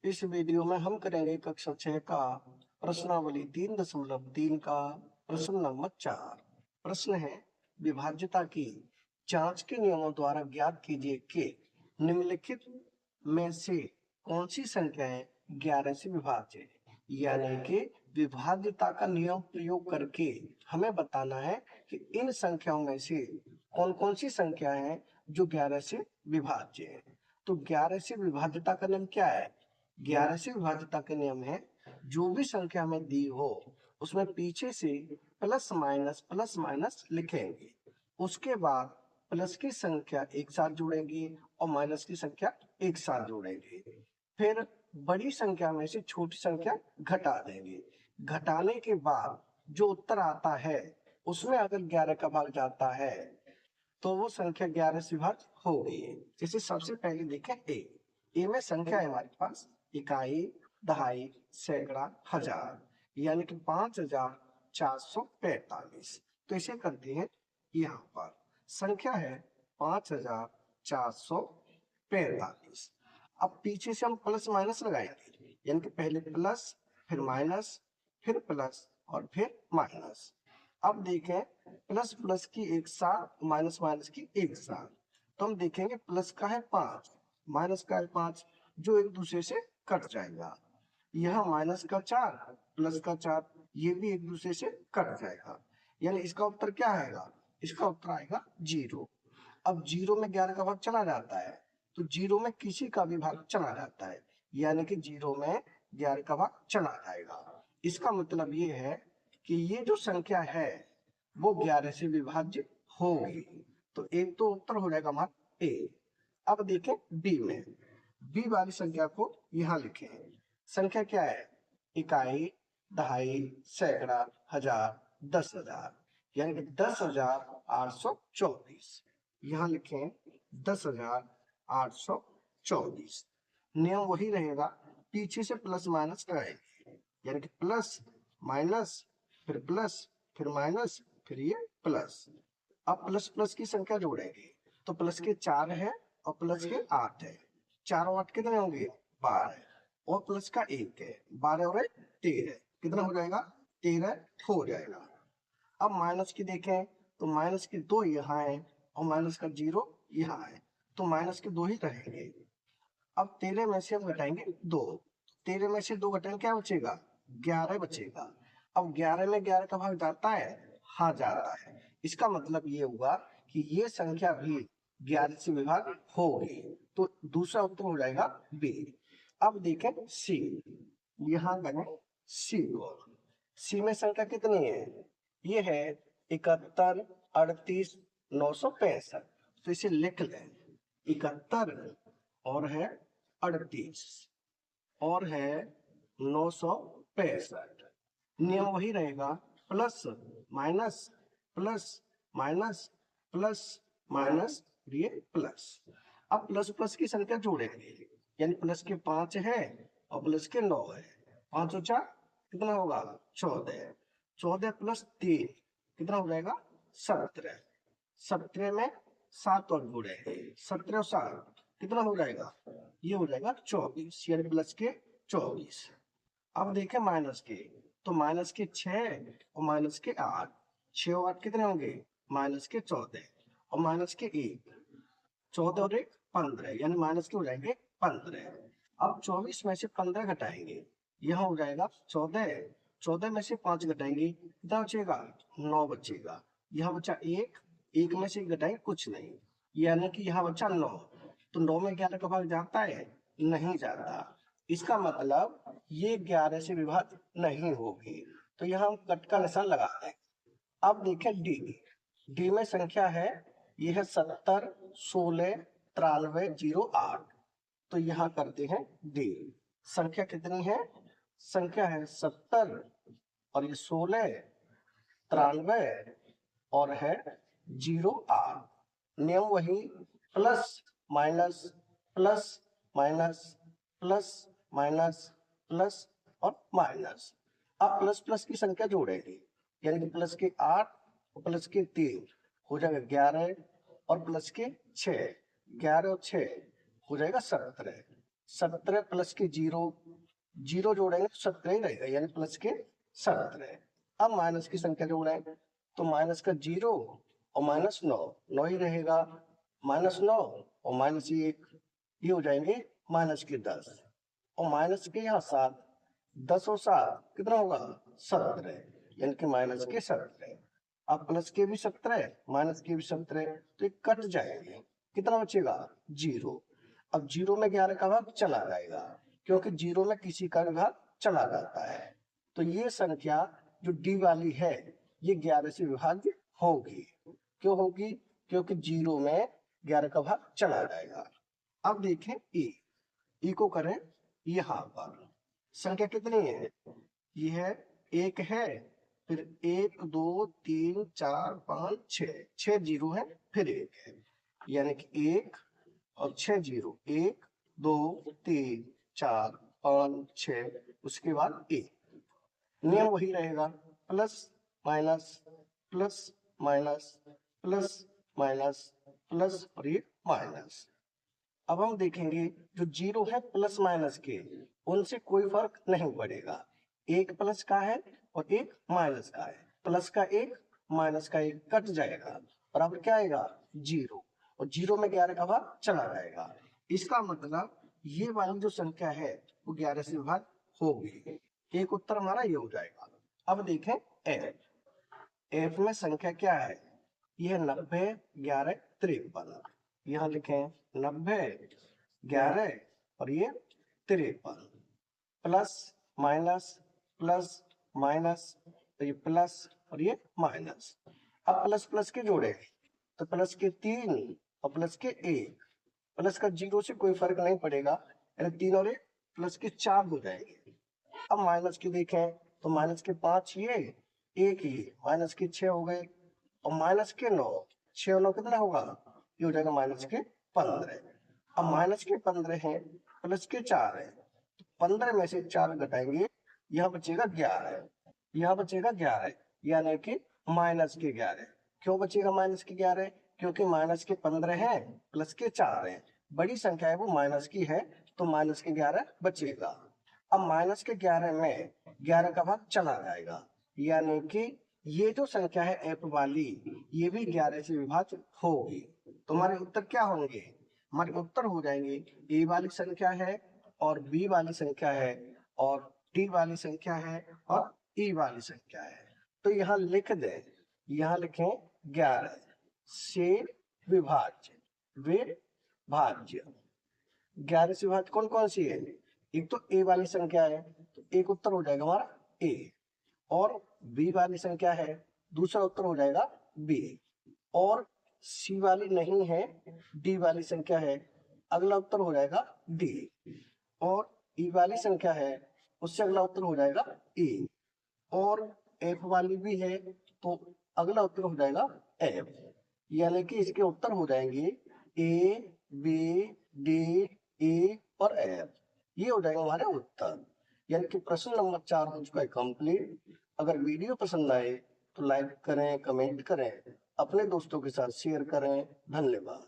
इस वीडियो में हम करेंगे कक्षा 6 का प्रश्नावली 3.3 का प्रश्न नंबर 4। प्रश्न है विभाज्यता की जांच के नियमों द्वारा ज्ञात कीजिए कि निम्नलिखित में से कौन सी संख्याएं 11 से विभाज्य है। यानी कि विभाज्यता का नियम प्रयोग करके हमें बताना है कि इन संख्याओं में से कौन कौन सी संख्याएं हैं जो 11 से विभाज्य है। तो 11 से विभाज्यता का नियम क्या है? 11 से विभाज्यता के नियम है जो भी संख्या हमें दी हो उसमें पीछे से प्लस माइनस लिखेंगे, उसके बाद प्लस की संख्या एक साथ जोड़ेंगे और माइनस की संख्या एक साथ जोड़ेंगे, फिर बड़ी संख्या में से छोटी संख्या घटा देंगे। घटाने के बाद जो उत्तर आता है उसमें अगर 11 का भाग जाता है तो वो संख्या 11 से विभाज्य हो गई है। जैसे सबसे पहले देखें ए में संख्या है हमारे पास इकाई, दहाई, सैकड़ा, हजार, यानी कि 5445। तो इसे करते हैं, यहाँ पर संख्या है 5445। अब पीछे से हम प्लस माइनस लगाएंगे, यानी कि पहले प्लस फिर माइनस फिर प्लस और फिर माइनस। अब देखें प्लस प्लस की एक साथ माइनस माइनस की एक साथ, तो हम देखेंगे प्लस का है 5 माइनस का है 5 जो एक दूसरे से कट जाएगा। यहाँ माइनस का 4 प्लस का 4 ये भी एक दूसरे से कट जाएगा, यानी इसका उत्तर क्या आएगा? इसका उत्तर आएगा 0। अब 0 में 11 का भाग चला जाता है तो 0 में किसी का भी भाग चला जाता है, यानी कि 0 में 11 का भाग चला जाएगा। इसका मतलब ये है कि ये जो संख्या है वो 11 से विभाज्य होगी। तो एक तो उत्तर हो जाएगा हमारा ए। अब देखें बी में, बी वाली संख्या को यहाँ लिखें। संख्या क्या है? इकाई, दहाई, सैकड़ा, हजार, 10,000, यानी कि 10,824। यहाँ लिखें 10,824। नियम वही रहेगा, पीछे से प्लस माइनस लगाएंगे, यानी कि प्लस माइनस फिर माइनस फिर ये प्लस। अब प्लस प्लस की संख्या जोड़ेंगे तो प्लस के 4 है और प्लस के 8 है, 4 और 8 कितने होंगे? 12, और प्लस का 1 है, 12 और 1 13, कितना हो जाएगा? 13 हो जाएगा। अब माइनस की देखें तो माइनस के 2 यहाँ है और माइनस का 0 यहाँ है, तो माइनस के 2 ही रहेंगे। अब 13 में से हम घटाएंगे 2, 13 में से 2 घटाएंगे क्या बचेगा? 11 बचेगा। अब 11 में 11 का भाग जाता है? हाँ जाता है। इसका मतलब ये हुआ कि ये संख्या भी 11 से विभाज्य होगी, तो दूसरा उत्तर हो जाएगा बी। अब देखें सी, यहाँ करें सी को। सी में संख्या कितनी है? ये है 71, 38, 965। तो इसे लिख लें, 71 और है 38 और है 965। नियम वही रहेगा, plus minus plus minus plus minus ये प्लस। अब प्लस प्लस की संख्या जोड़ेंगे, यानी प्लस के 5 है और प्लस के 9 है, 5 और 4 कितना होगा? 14, 14 प्लस 3 कितना हो जाएगा? 17, 17 में 7 और जोड़ेंगे, 17 और 7 कितना हो जाएगा? ये हो जाएगा 24, यानी प्लस के 24। अब देखें माइनस के, तो माइनस के 6 और माइनस के 8, 6 और 8 कितने होंगे? माइनस के 14 और माइनस के 1, 14 और 1 15, यानी माइनस के हो जाएंगे 15। अब 24 में से 15 घटाएंगे, यहाँ हो जाएगा 14, 14 में से 5 घटाएंगे कितना बचेगा? 9 बचेगा। यहाँ बचा 1, 1 में से घटाएंगे कुछ नहीं, यानी कि यहाँ बचा 9। तो 9 में 11 का भाग जाता है? नहीं जाता। इसका मतलब ये 11 से विभाज्य नहीं होगी, तो यहाँ हम कट का निशान लगा दें। अब देखें डी, डी में संख्या है ये है 70, 16, 93, 08। तो यहाँ करते हैं डी। संख्या कितनी है? संख्या है 70 और ये 16, 93 और है 08। नियम वही, plus minus plus minus plus minus plus और माइनस। अब प्लस प्लस की संख्या जोड़ेंगे, यानी कि प्लस के 8 और प्लस के 3 हो जाएगा 11 और प्लस के 6, 11 और 6 हो जाएगा 17। 17 प्लस के 0, 0 जोड़ेंगे तो 17 ही रहेगा, यानी प्लस के 17। अब माइनस की संख्या जोड़ेंगे तो माइनस का 0 और माइनस 9, 9 ही रहेगा, -9 और -1, ये हो जाएंगे माइनस के 10 और माइनस के यहाँ 7, 10 और 7 कितना होगा 17, यानी कि माइनस के 17। अब प्लस के भी 17, माइनस के भी 17, तो ये कट जाएंगे, कितना बचेगा 0। अब 0 में 11 का भाग चला जाएगा, क्योंकि 0 में किसी का भी भाग चला जाता है, तो ये संख्या जो डी वाली है ये 11 से विभाज्य होगी। क्यों होगी? क्योंकि 0 में 11 का भाग चला जाएगा। अब देखें ई को करें यहाँ पर, संख्या कितनी है? ये है 1 है, फिर 1 2 3 4 5 6, 6 0 है, फिर 1 है, यानी कि 1 और 6 0, 1 2 3 4 5 6, उसके बाद 1। नियम वही रहेगा, plus minus plus minus plus minus plus और ये माइनस। अब हम देखेंगे जो 0 है प्लस माइनस के, उनसे कोई फर्क नहीं पड़ेगा, एक प्लस का है और एक माइनस का है, प्लस का 1 माइनस का 1 कट जाएगा और अब क्या आएगा 0, और 0 में 11 का भाग चला जाएगा। इसका मतलब ये वाली जो संख्या है वो 11 से विभाज्य होगी। एक उत्तर हमारा ये हो जाएगा। अब देखें एफ में संख्या क्या है? यह 90 11 53, यहाँ लिखें 90 11 और ये 53, प्लस माइनस तो ये प्लस और ये माइनस। अब प्लस प्लस के जोड़े तो प्लस के 3 और प्लस के 1, प्लस का 0 से कोई फर्क नहीं पड़ेगा, यानी 3 और 1 प्लस के 4 हो जाएंगे। अब माइनस के देखें तो माइनस के 5 ये, 1 ये, माइनस के 6 हो गए और माइनस के 9, 6 और 9 कितना होगा? ये हो जाएगा माइनस के 15। अब माइनस के 15 है, प्लस के 4 है, तो 15 में से 4 घटाएंगे, यहाँ बचेगा 11, यहाँ बचेगा 11, यानी कि माइनस के 11। क्यों बचेगा माइनस के 11? क्योंकि माइनस के 15 है, प्लस के 4 है, बड़ी संख्या है वो माइनस की है, तो माइनस के 11 बचेगा। अब माइनस के 11 में 11 का भाग चला जाएगा, यानी कि ये जो संख्या है एफ वाली ये भी 11 से विभाज्य होगी। तो हमारे उत्तर क्या होंगे? हमारे उत्तर हो जाएंगे ए वाली संख्या है और बी वाली संख्या है और डी वाली संख्या है और ई वाली संख्या है। तो यहाँ लिख दें, यहाँ लिखें 11 से विभाज्य, विभाज्य 11 से विभाज्य कौन कौन सी है? एक तो ए वाली संख्या है, तो एक उत्तर हो जाएगा हमारा ए, और बी वाली संख्या है, दूसरा उत्तर हो जाएगा बी, और सी वाली नहीं है, डी वाली संख्या है, अगला उत्तर हो जाएगा डी, और ई वाली संख्या है, उससे अगला उत्तर हो जाएगा ए, और एफ वाली भी है तो अगला उत्तर हो जाएगा एफ, यानी कि इसके उत्तर हो जाएंगे ए बी डी ई और एफ। ये हो जाएगा हमारे उत्तर, यानी कि प्रश्न नंबर 4 हो चुका है कंप्लीट। अगर वीडियो पसंद आए तो लाइक करें, कमेंट करें, अपने दोस्तों के साथ शेयर करें। धन्यवाद।